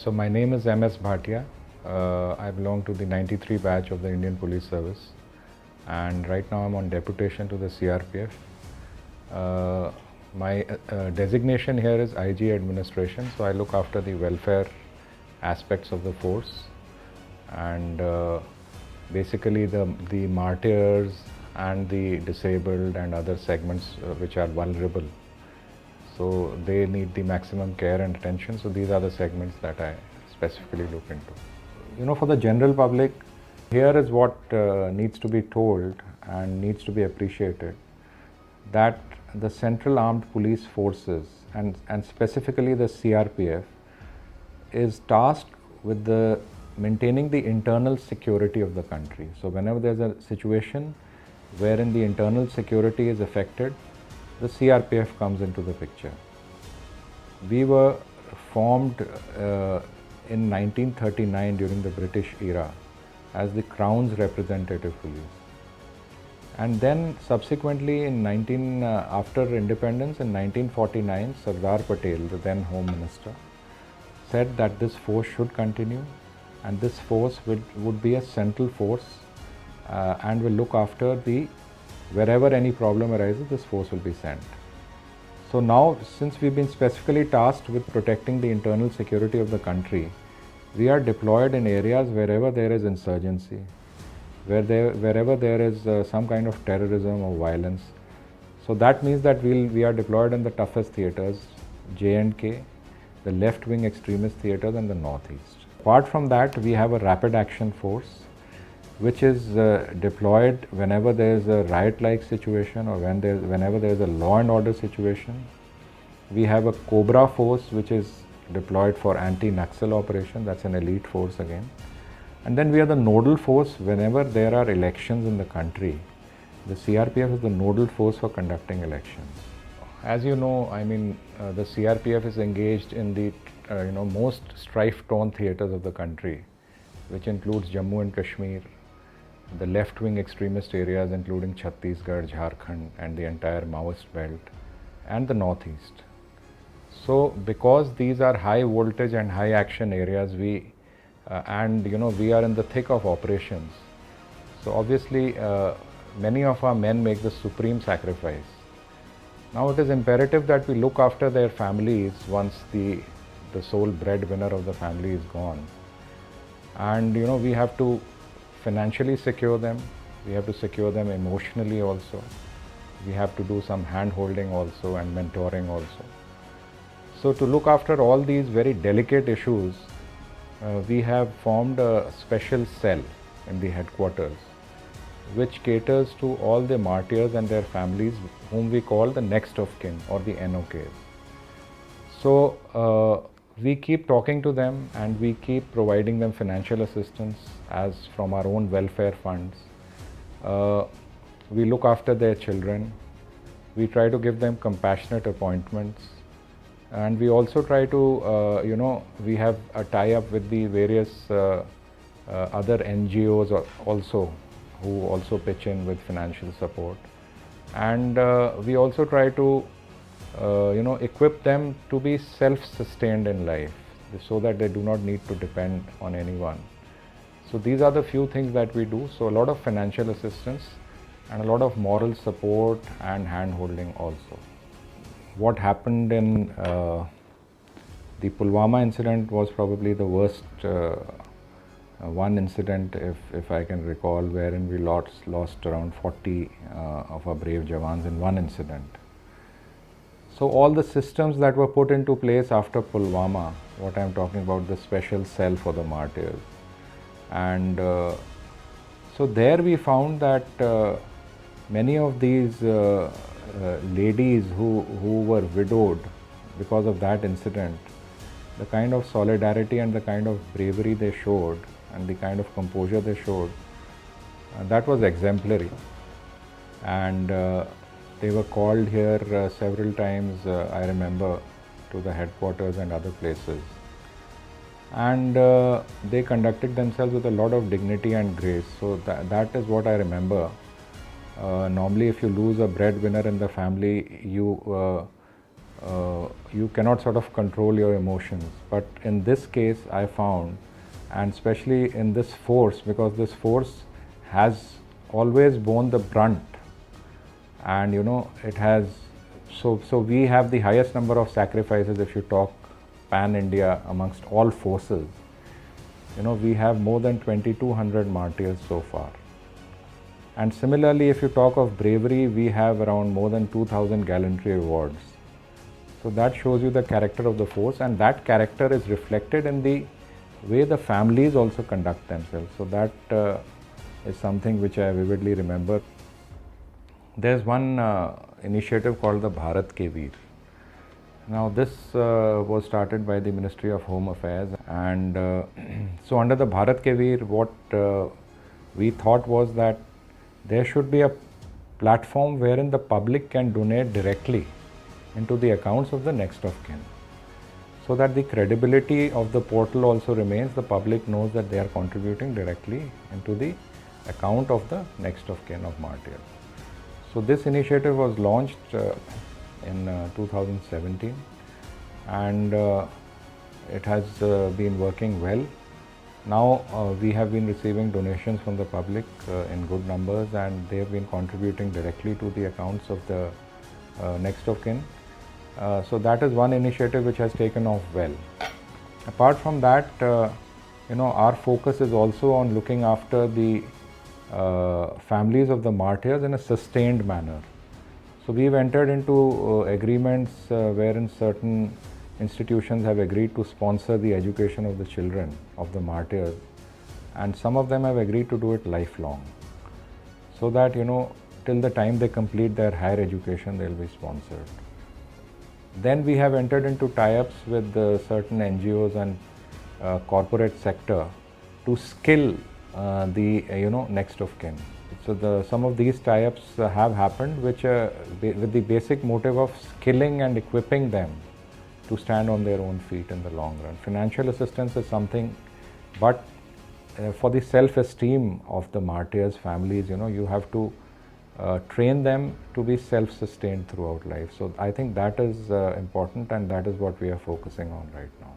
So my name is MS Bhatia. I belong to the 93 batch of the Indian Police Service, and right now I'm on deputation to the CRPF. My designation here is IG Administration, so I look after the welfare aspects of the force, and basically the martyrs and the disabled and other segments which are vulnerable. So they need the maximum care and attention. So these are the segments that I specifically look into. You know, for the general public, here is what needs to be told and needs to be appreciated, that the Central Armed Police Forces and specifically the CRPF is tasked with maintaining the internal security of the country. So whenever there's a situation wherein the internal security is affected, the CRPF comes into the picture. We were formed in 1939 during the British era as the Crown's representative police. And then subsequently after independence in 1949, Sardar Patel, the then Home Minister, said that this force should continue, and this force would be a central force and will look after wherever any problem arises, this force will be sent. So now, since we've been specifically tasked with protecting the internal security of the country, we are deployed in areas wherever there is insurgency, wherever there is some kind of terrorism or violence. So that means that we are deployed in the toughest theatres, J&K, the left-wing extremist theatres and the northeast. Apart from that, we have a rapid action force which is deployed whenever there is a riot-like situation or whenever there is a law and order situation. We have a Cobra force which is deployed for anti-Naxal operation. That's an elite force again. And then we are the nodal force whenever there are elections in the country. The CRPF is the nodal force for conducting elections. As you know, the CRPF is engaged in the most strife-torn theatres of the country, which includes Jammu and Kashmir, the left-wing extremist areas including Chhattisgarh, Jharkhand and the entire Maoist belt, and the northeast. So because these are high voltage and high action areas, we are in the thick of operations. So obviously many of our men make the supreme sacrifice. Now it is imperative that we look after their families once the sole breadwinner of the family is gone. And we have to financially secure them, we have to secure them emotionally also, we have to do some hand-holding also and mentoring also. So to look after all these very delicate issues, we have formed a special cell in the headquarters which caters to all the martyrs and their families, whom we call the next of kin or the NOKs. So we keep talking to them and we keep providing them financial assistance as from our own welfare funds. We look after their children. We try to give them compassionate appointments. And we also try to, we have a tie-up with the various other NGOs also, who also pitch in with financial support. And we also try to equip them to be self-sustained in life so that they do not need to depend on anyone. So these are the few things that we do. So a lot of financial assistance and a lot of moral support and hand-holding also. What happened in the Pulwama incident was probably the worst one incident, if I can recall, wherein we lost around 40 of our brave Jawans in one incident. So all the systems that were put into place after Pulwama, what I'm talking about, the special cell for the martyrs, and so there we found that many of these ladies who were widowed because of that incident, the kind of solidarity and the kind of bravery they showed and the kind of composure they showed, that was exemplary. And they were called here several times, I remember, to the headquarters and other places. And they conducted themselves with a lot of dignity and grace. So that is what I remember. Normally if you lose a breadwinner in the family, you you cannot sort of control your emotions. But in this case, I found, and especially in this force, because this force has always borne the brunt, and it has, so we have the highest number of sacrifices if you talk pan India amongst all forces. We have more than 2200 martyrs so far. And similarly, if you talk of bravery, we have around more than 2000 gallantry awards. So that shows you the character of the force, and that character is reflected in the way the families also conduct themselves. So that is something which I vividly remember. There's one initiative called the Bharat Ke Veer. Now this was started by the Ministry of Home Affairs, and so under the Bharat Ke Veer, what we thought was that there should be a platform wherein the public can donate directly into the accounts of the next of kin, so that the credibility of the portal also remains. The public knows that they are contributing directly into the account of the next of kin of martyrs. So this initiative was launched in 2017, and it has been working well. Now we have been receiving donations from the public in good numbers, and they have been contributing directly to the accounts of the next of kin. So that is one initiative which has taken off well. Apart from that, our focus is also on looking after the families of the martyrs in a sustained manner. So we've entered into agreements wherein certain institutions have agreed to sponsor the education of the children of the martyrs, and some of them have agreed to do it lifelong, so that till the time they complete their higher education, they'll be sponsored. Then we have entered into tie-ups with certain NGOs and corporate sector to skill the next of kin. So some of these tie-ups have happened, which with the basic motive of skilling and equipping them to stand on their own feet in the long run. Financial assistance is something, but for the self-esteem of the martyrs' families, you have to train them to be self-sustained throughout life. So I think that is important, and that is what we are focusing on right now.